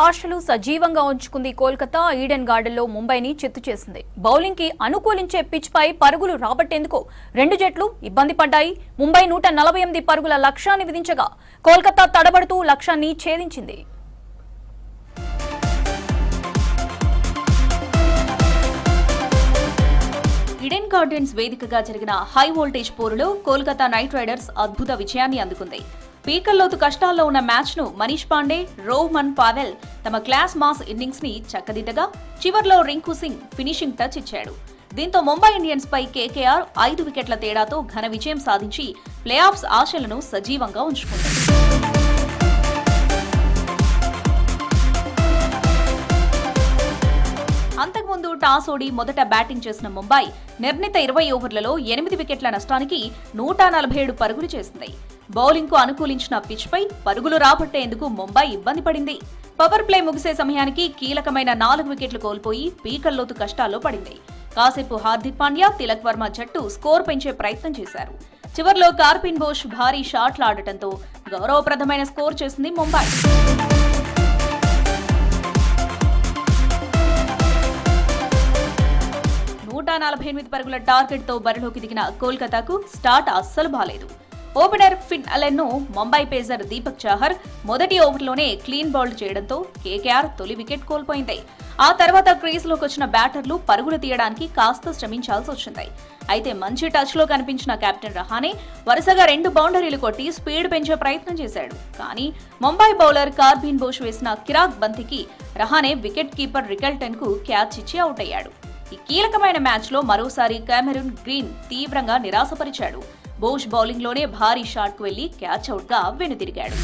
ఆశలు సజీవంగా ఉంచుకుంది కోల్కతా. ఈడెన్ గార్డెన్లో ముంబైని చిత్తు చేసింది. బౌలింగ్ కి అనుకూలించే పిచ్ పై పరుగులు రాబట్టేందుకు రెండు జట్లు ఇబ్బంది పడ్డాయి. ముంబై 148 పరుగుల లక్ష్యాన్ని విధించగా కోల్కతా తడబడుతూ లక్ష్యాన్ని ఛేదించింది. ఈడెన్ గార్డెన్స్ వేదికగా జరిగిన హై వోల్టేజ్ పోరులో కోల్కతా నైట్ రైడర్స్ అద్భుత విజయాన్ని అందుకుంది. పీకల్లోతు కష్టాల్లో ఉన్న మ్యాచ్ ను మనీష్ పాండే, రోహ్మన్ పావెల్ తమ క్లాస్ మాస్ ఇన్నింగ్స్ ని చక్కదిద్దగా చివర్లో రింకు సింగ్ ఫినిషింగ్ టచ్ ఇచ్చాడు. దీంతో ముంబై ఇండియన్స్ పై కేకేఆర్ 5 వికెట్ల తేడాతో ఘన విజయం సాధించి ప్లే ఆఫ్స్ ఆశలను సజీవంగా ఉంచుకుంది. అంతకుముందు టాస్ ఓడి మొదట బ్యాటింగ్ చేసిన ముంబై నిర్ణీత 20 ఓవర్లలో 8 వికెట్ల నష్టానికి 147 పరుగులు చేసింది. బౌలింగ్ కు అనుకూలించిన పిచ్ పై పరుగులు రాబట్టేందుకు ముంబై ఇబ్బంది పడింది. పవర్ ప్లే ముగిసే సమయానికి కీలకమైన 4 వికెట్లు కోల్పోయి పీకల్లోతు కష్టాల్లో పడింది. కాసేపు హార్దిక్ పాండ్యా, తిలక్ వర్మ జట్టు స్కోర్ పెంచే ప్రయత్నం చేశారు. చివర్లో కార్బిన్ బోష్ భారీ షాట్లాడటంతో గౌరవప్రదమైన స్కోర్ చేసింది ముంబై. 148 పరుగుల టార్గెట్ తో బరిలోకి దిగిన కోల్కతాకు స్టార్ట్ అస్సలు బాలేదు. ఓపెనర్ ఫిన్ అలెన్ ను ముంబై పేసర్ దీపక్ చాహర్ మొదటి ఓవర్లోనే క్లీన్ బౌల్డ్ చేయడంతో కేకేఆర్ తొలి వికెట్ కోల్పోయింది. ఆ తర్వాత క్రీజ్లోకి వచ్చిన బ్యాటర్లు పరుగులు తీయడానికి కాస్త శ్రమించాల్సి వచ్చింది. అయితే మంచి టచ్ లో కనిపించిన కెప్టెన్ రహానే వరుసగా 2 బౌండరీలు కొట్టి స్పీడ్ పెంచే ప్రయత్నం చేశాడు. కానీ ముంబై బౌలర్ కార్బిన్ బోష్ వేసిన కిరాక్ బంతికి రహానే వికెట్ కీపర్ రికెల్టన్ కు క్యాచ్ ఇచ్చి అవుట్ అయ్యాడు. ఈ కీలకమైన మ్యాచ్ లో మరోసారి కెమెరూన్ గ్రీన్ తీవ్రంగా నిరాశపరిచాడు. బోష్ బౌలింగ్ లోనే భారీ షాట్ కు వెళ్లి క్యాచ్ అవుట్ గా వెనుతిరిగాడు.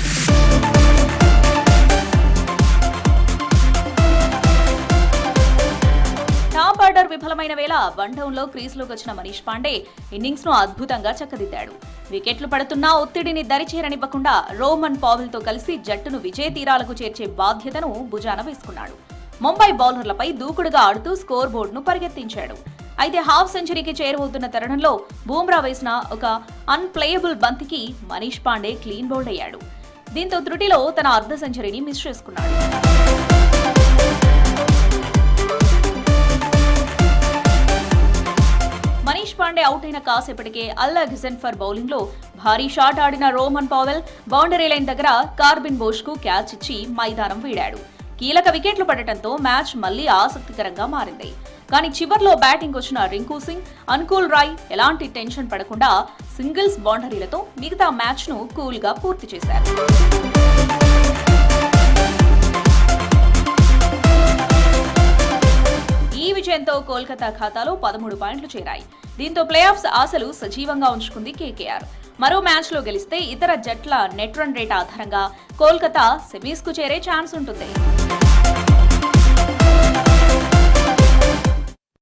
టాప్ ఆర్డర్ విఫలమైన వేళ వన్డౌన్ లో క్రీజ్ లోకి వచ్చిన మనీష్ పాండే ఇన్నింగ్స్ ను అద్భుతంగా చక్కదిద్దాడు. వికెట్లు పడుతున్నా ఒత్తిడిని దరిచేరనివ్వకుండా రోహ్మన్ పావెల్ తో కలిసి జట్టును విజయ తీరాలకు చేర్చే బాధ్యతను భుజాన వేసుకున్నాడు. ముంబై బౌలర్లపై దూకుడుగా ఆడుతూ స్కోర్ బోర్డును పరిగెత్తించాడు. అయితే హాఫ్ సెంచరీకి చేరువవుతున్న తరుణంలో బూమ్రా వేసిన ఒక అన్ప్లేయబుల్ బంతికి మనీష్ పాండే క్లీన్ బౌల్డ్ అయ్యాడు. దీంతో త్రుటిలో తన అర్ధ సెంచరీని మిస్ చేసుకున్నాడు. మనీష్ పాండే అవుట్ అయిన కాసేపటికే అల్లా గిజెన్ఫర్ బౌలింగ్ లో భారీ షాట్ ఆడిన రోహ్మన్ పావెల్ బౌండరీ లైన్ దగ్గర కార్బిన్ బోష్ కు క్యాచ్ ఇచ్చి మైదానం వీడాడు. కీలక వికెట్లు పడటంతో మ్యాచ్ మళ్లీ ఆసక్తికరంగా మారింది. కానీ చివర్లో బ్యాటింగ్ వచ్చిన రింకు సింగ్, అనుకూల్ రాయ్ ఎలాంటి టెన్షన్ పడకుండా సింగిల్స్ బౌండరీలతో మిగతా మ్యాచ్ ను కూల్ గా పూర్తి చేశారు. ఈ విజయంతో కోల్కతా ఖాతాలో 13 పాయింట్లు చేరాయి. దీంతో ప్లే ఆఫ్స్ ఆశలు సజీవంగా ఉంచుకుంది కేకేఆర్. మరో మ్యాచ్ లో గెలిస్తే ఇతర జట్ల నెట్ రన్ రేట్ ఆధారంగా కోల్కతా సెమీస్ కు చేరే ఛాన్స్ ఉంటుంది.